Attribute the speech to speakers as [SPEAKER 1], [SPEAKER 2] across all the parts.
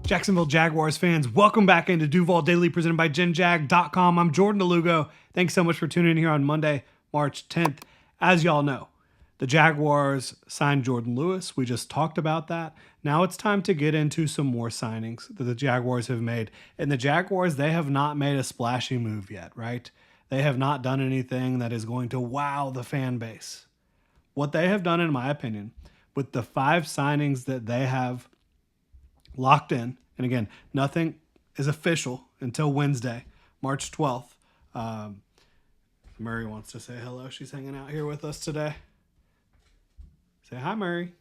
[SPEAKER 1] Jacksonville Jaguars fans, welcome back into Duval Daily presented by GenJag.com. I'm Jordan DeLugo. Thanks so much for tuning in here on Monday, March 10th. As y'all know, the Jaguars signed Jordan Lewis. We just talked about that. Now it's time to get into some more signings that the Jaguars have made. And the Jaguars, they have not made a splashy move yet, right? They have not done anything that is going to wow the fan base. What they have done, in my opinion, with the 5 signings that they have locked in, and again, nothing is official until Wednesday, March 12th. Murray wants to say hello. She's hanging out here with us today. Say hi, Murray.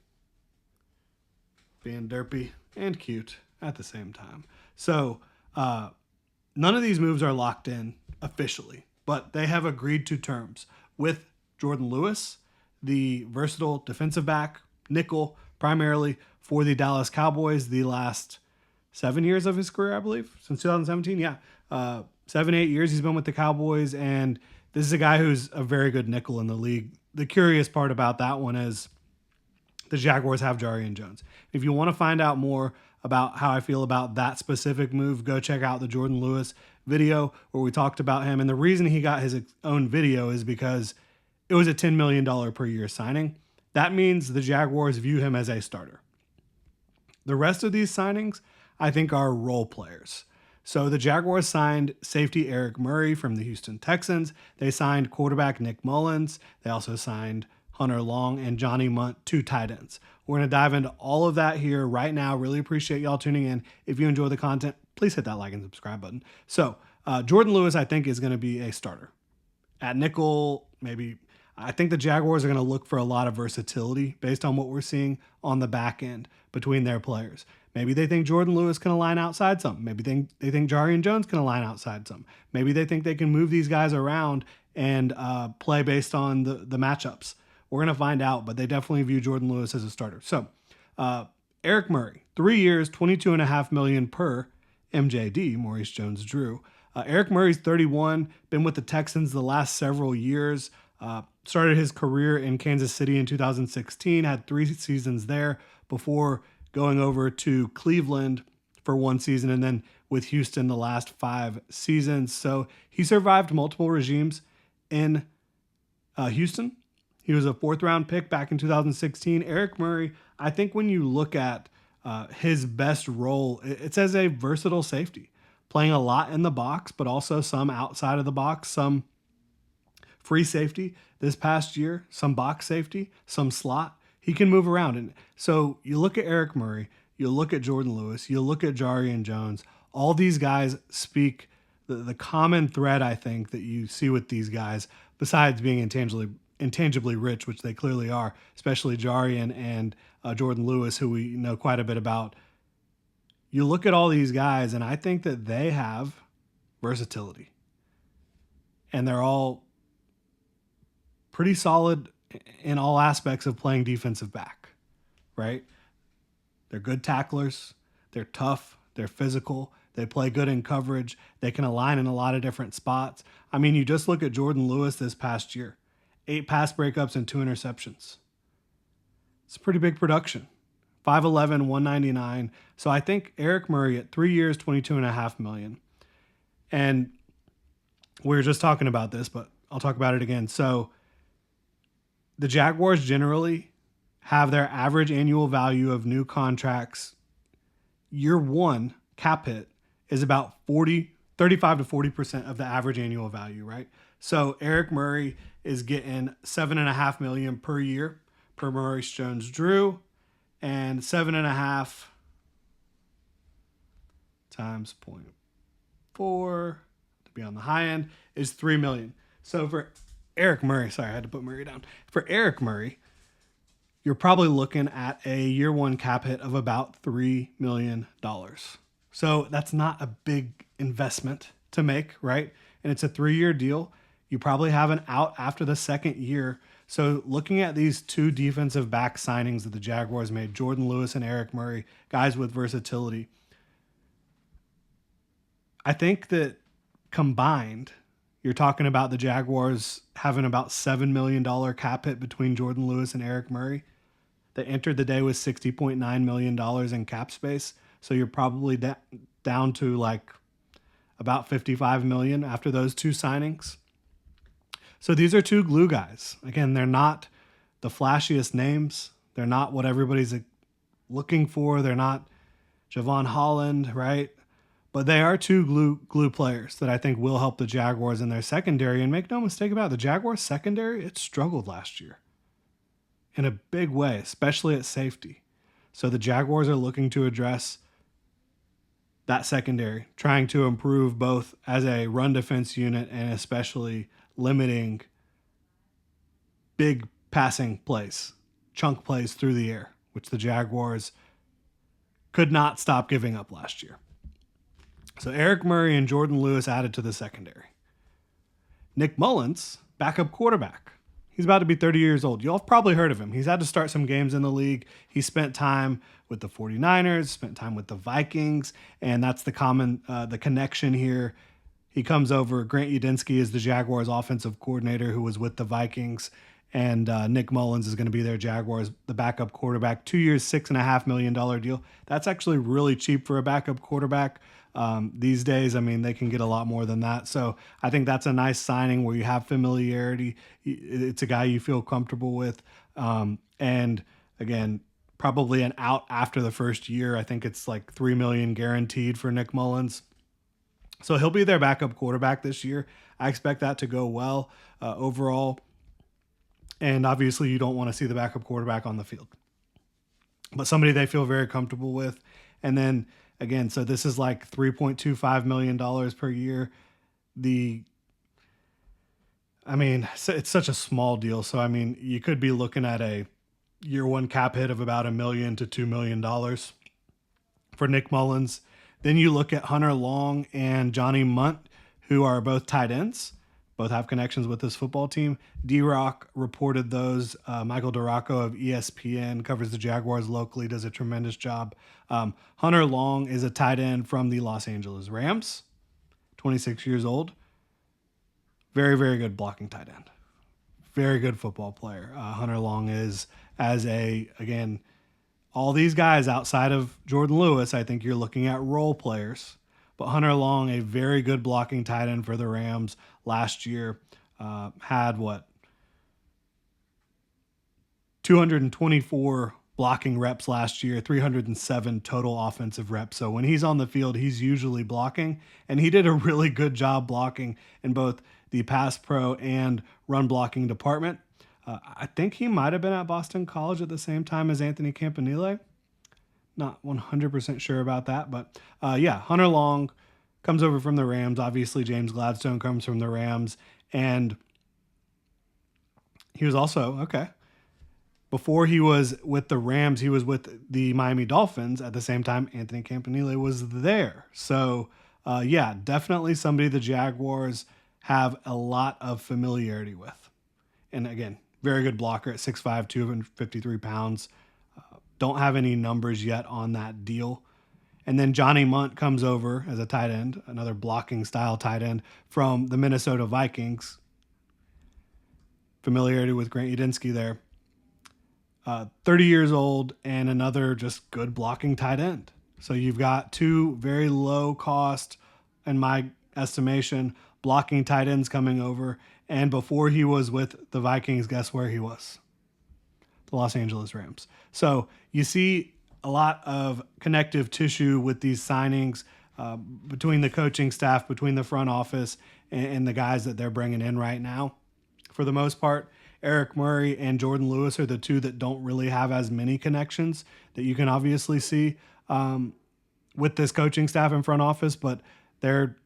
[SPEAKER 1] Being derpy and cute at the same time. So none of these moves are locked in officially, but they have agreed to terms with Jordan Lewis, the versatile defensive back, nickel, primarily for the Dallas Cowboys the last 7 years of his career, I believe, since 2017. Yeah, 7-8 years he's been with the Cowboys, and this is a guy who's a very good nickel in the league. The curious part about that one is the Jaguars have Jarian Jones. If you want to find out more about how I feel about that specific move, go check out the Jordan Lewis video where we talked about him. And the reason he got his own video is because it was a $10 million per year signing. That means the Jaguars view him as a starter. The rest of these signings, I think, are role players. So the Jaguars signed safety Eric Murray from the Houston Texans. They signed quarterback Nick Mullins. They also signed Hunter Long and Johnny Munt, 2 tight ends. We're going to dive into all of that here right now. Really appreciate y'all tuning in. If you enjoy the content, please hit that like and subscribe button. So Jordan Lewis, I think, is going to be a starter. At nickel, maybe. I think the Jaguars are going to look for a lot of versatility based on what we're seeing on the back end between their players. Maybe they think Jordan Lewis can align outside some. Maybe they think Jarian Jones can align outside some. Maybe they think they can move these guys around and play based on the matchups. We're going to find out, but they definitely view Jordan Lewis as a starter. So Eric Murray, 3 years, $22.5 million per MJD, Maurice Jones-Drew. Eric Murray's 31, been with the Texans the last several years. Started his career in Kansas City in 2016, had 3 seasons there before going over to Cleveland for 1 season, and then with Houston the last 5 seasons. So he survived multiple regimes in Houston. He was a 4th-round pick back in 2016. Eric Murray, I think when you look at his best role, it's as a versatile safety, playing a lot in the box, but also some outside of the box, some free safety this past year, some box safety, some slot. He can move around. And so you look at Eric Murray, you look at Jordan Lewis, you look at Jarian Jones. All these guys speak the common thread, I think, that you see with these guys, besides being intangibly rich, which they clearly are, especially Jarian and Jordan Lewis, who we know quite a bit about. You look at all these guys, and I think that they have versatility. And they're all pretty solid in all aspects of playing defensive back, right? They're good tacklers. They're tough. They're physical. They play good in coverage. They can align in a lot of different spots. I mean, you just look at Jordan Lewis this past year. 8 pass breakups and 2 interceptions. It's a pretty big production. 5'11", 199. So I think Eric Murray at 3 years, $22.5 million. And we were just talking about this, but I'll talk about it again. So the Jaguars generally have their average annual value of new contracts. Year 1 cap hit is about 35 to 40% of the average annual value, right? So Eric Murray is getting $7.5 million per year per Maurice Jones-Drew, and 7.5 times 0.4 to be on the high end is $3 million. So for Eric Murray, sorry, I had to put Murray down. For Eric Murray, you're probably looking at a year 1 cap hit of about $3 million. So that's not a big investment to make, right? And it's a 3-year deal. You probably have an out after the 2nd year. So looking at these 2 defensive back signings that the Jaguars made, Jordan Lewis and Eric Murray, guys with versatility, I think that combined, you're talking about the Jaguars having about $7 million cap hit between Jordan Lewis and Eric Murray. They entered the day with $60.9 million in cap space. So you're probably down to like about 55 million after those two signings. So these are two glue guys. Again, they're not the flashiest names. They're not what everybody's looking for. They're not Javon Holland, right? But they are two glue players that I think will help the Jaguars in their secondary. And make no mistake about it, the Jaguars secondary, it struggled last year in a big way, especially at safety. So the Jaguars are looking to address that secondary, trying to improve both as a run defense unit and especially limiting big passing plays, chunk plays through the air, which the Jaguars could not stop giving up last year. So Eric Murray and Jordan Lewis added to the secondary. Nick Mullins, backup quarterback. He's about to be 30 years old. Y'all have probably heard of him. He's had to start some games in the league. He spent time with the 49ers, spent time with the Vikings, and that's the connection here. He comes over. Grant Udinski is the Jaguars offensive coordinator who was with the Vikings, and Nick Mullins is going to be their Jaguars, the backup quarterback. 2 years, $6.5 million deal. That's actually really cheap for a backup quarterback. These days, I mean, they can get a lot more than that. So I think that's a nice signing where you have familiarity. It's a guy you feel comfortable with. And again, probably an out after the first year. I think it's like $3 million guaranteed for Nick Mullins. So he'll be their backup quarterback this year. I expect that to go well overall. And obviously you don't want to see the backup quarterback on the field, but somebody they feel very comfortable with. And then again, so this is like $3.25 million per year. It's such a small deal. So, I mean, you could be looking at a year one cap hit of about $1 million to $2 million for Nick Mullins. Then you look at Hunter Long and Johnny Munt, who are both tight ends. Both have connections with this football team. D-Rock reported those. Michael Duraco of ESPN covers the Jaguars locally, does a tremendous job. Hunter Long is a tight end from the Los Angeles Rams, 26 years old. Very, very good blocking tight end. Very good football player. Hunter Long is, again, all these guys outside of Jordan Lewis, I think you're looking at role players. But Hunter Long, a very good blocking tight end for the Rams last year, had 224 blocking reps last year, 307 total offensive reps. So when he's on the field, he's usually blocking, and he did a really good job blocking in both the pass pro and run blocking department. I think he might have been at Boston College at the same time as Anthony Campanile. Not 100% sure about that, but Hunter Long comes over from the Rams. Obviously, James Gladstone comes from the Rams, and he was also, before he was with the Rams, he was with the Miami Dolphins. At the same time, Anthony Campanile was there. So, definitely somebody the Jaguars have a lot of familiarity with. And again, very good blocker at 6'5", 253 pounds. Don't have any numbers yet on that deal. And then Johnny Munt comes over as a tight end, another blocking style tight end from the Minnesota Vikings. Familiarity with Grant Udinski there. 30 years old and another just good blocking tight end. So you've got two very low cost, in my estimation, blocking tight ends coming over. And before he was with the Vikings, guess where he was? The Los Angeles Rams. So you see a lot of connective tissue with these signings between the coaching staff, between the front office, and the guys that they're bringing in right now. For the most part, Eric Murray and Jordan Lewis are the two that don't really have as many connections that you can obviously see with this coaching staff and front office, but they're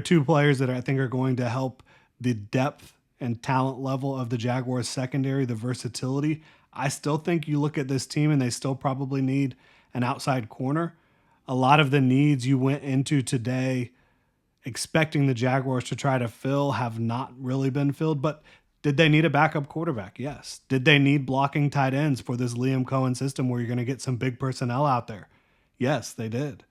[SPEAKER 1] two players that I think are going to help the depth and talent level of the Jaguars secondary, the versatility. I still think you look at this team and they still probably need an outside corner. A lot of the needs you went into today expecting the Jaguars to try to fill have not really been filled, but did they need a backup quarterback? Yes. Did they need blocking tight ends for this Liam Cohen system where you're going to get some big personnel out there? Yes, they did.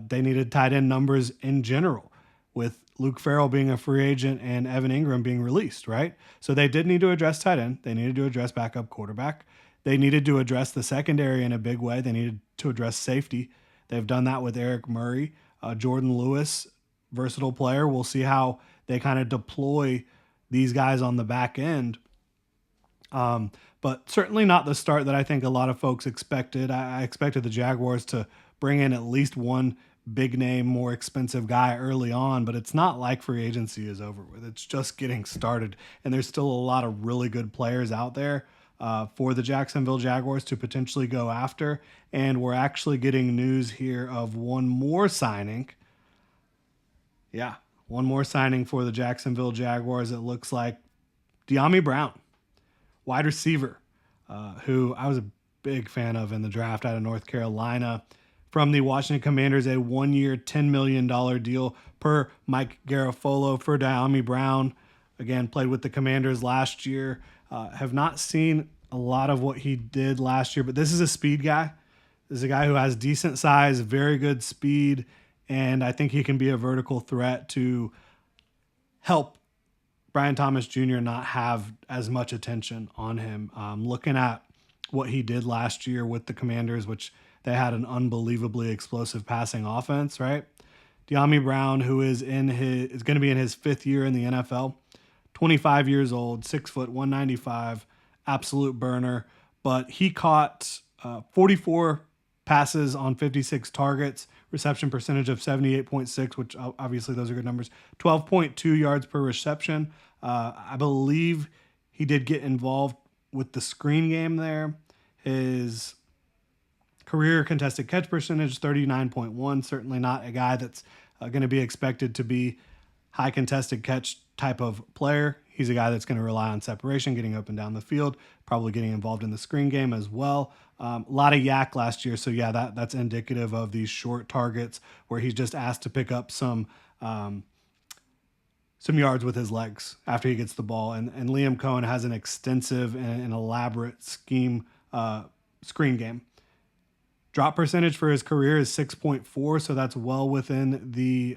[SPEAKER 1] They needed tight end numbers in general, with Luke Farrell being a free agent and Evan Ingram being released, right? So they did need to address tight end. They needed to address backup quarterback. They needed to address the secondary in a big way. They needed to address safety. They've done that with Eric Murray. Jordan Lewis, versatile player. We'll see how they kind of deploy these guys on the back end. But certainly not the start that I think a lot of folks expected. I expected the Jaguars to bring in at least one big name, more expensive guy early on, but it's not like free agency is over with. It's just getting started, and there's still a lot of really good players out there for the Jacksonville Jaguars to potentially go after. And we're actually getting news here of one more signing. Yeah, one more signing for the Jacksonville Jaguars. It looks like Dyami Brown, wide receiver, who I was a big fan of in the draft out of North Carolina. From the Washington Commanders, a 1-year, $10 million deal per Mike Garafolo for Dyami Brown. Again, played with the Commanders last year. Have not seen a lot of what he did last year, but this is a speed guy. This is a guy who has decent size, very good speed, and I think he can be a vertical threat to help Brian Thomas Jr. not have as much attention on him. Looking at what he did last year with the Commanders, which they had an unbelievably explosive passing offense, right? Dyami Brown, who is going to be in his 5th year in the NFL, 25 years old, 6 foot, 195, absolute burner. But he caught 44 passes on 56 targets, reception percentage of 78.6, which obviously those are good numbers, 12.2 yards per reception. I believe he did get involved with the screen game there. His career contested catch percentage, 39.1. Certainly not a guy that's going to be expected to be high contested catch type of player. He's a guy that's going to rely on separation, getting up and down the field, probably getting involved in the screen game as well. A lot of yak last year. So yeah, that's indicative of these short targets where he's just asked to pick up some yards with his legs after he gets the ball. And Liam Cohen has an extensive and elaborate scheme screen game. Drop percentage for his career is 6.4, so that's well within the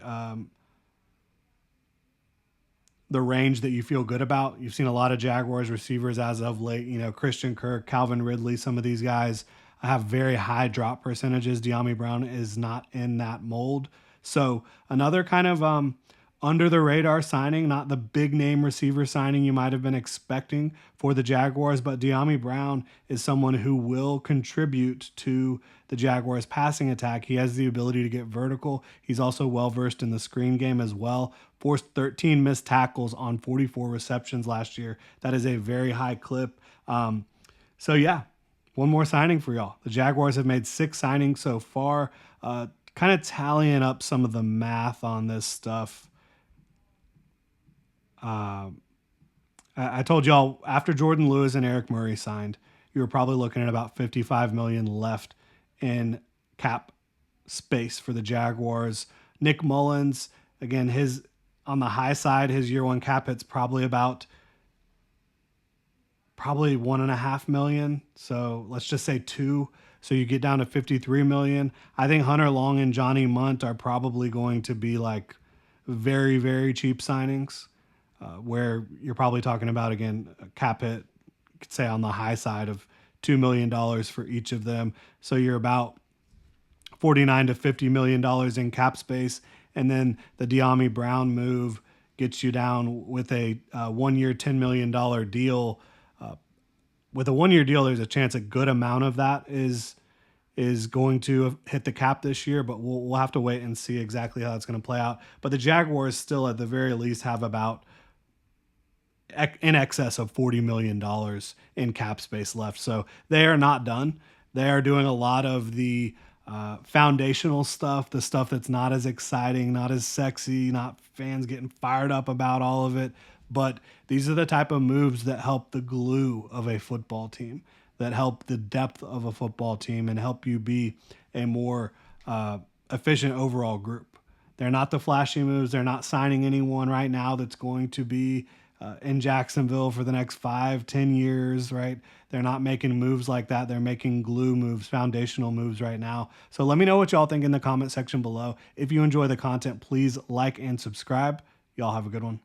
[SPEAKER 1] range that you feel good about. You've seen a lot of Jaguars receivers as of late, Christian Kirk, Calvin Ridley, some of these guys have very high drop percentages. Dyami Brown is not in that mold. So another kind of under the radar signing, not the big name receiver signing you might have been expecting for the Jaguars, but Dyami Brown is someone who will contribute to the Jaguars passing attack. He has the ability to get vertical. He's also well versed in the screen game as well. Forced 13 missed tackles on 44 receptions last year. That is a very high clip. So yeah, one more signing for y'all. The Jaguars have made 6 signings so far. Kind of tallying up some of the math on this stuff. I told y'all after Jordan Lewis and Eric Murray signed, you were probably looking at about $55 million left in cap space for the Jaguars. Nick Mullins, again, his on the high side, his year 1 cap hit's probably $1.5 million. So let's just say 2. So you get down to $53 million. I think Hunter Long and Johnny Munt are probably going to be like very, very cheap signings. Where you're probably talking about, again, a cap hit, you could say on the high side of $2 million for each of them. So you're about $49 to $50 million in cap space. And then the Dyami Brown move gets you down with a 1-year, $10 million deal. With a 1-year deal, there's a chance a good amount of that is going to hit the cap this year, but we'll have to wait and see exactly how it's going to play out. But the Jaguars still, at the very least, have about in excess of $40 million in cap space left. So they are not done. They are doing a lot of the foundational stuff, the stuff that's not as exciting, not as sexy, not fans getting fired up about all of it. But these are the type of moves that help the glue of a football team, that help the depth of a football team and help you be a more efficient overall group. They're not the flashy moves. They're not signing anyone right now that's going to be in Jacksonville for the next 5-10 years, right? They're not making moves like that. They're making glue moves, foundational moves right now. So let me know what y'all think in the comment section below. If you enjoy the content, please like and subscribe. Y'all have a good one.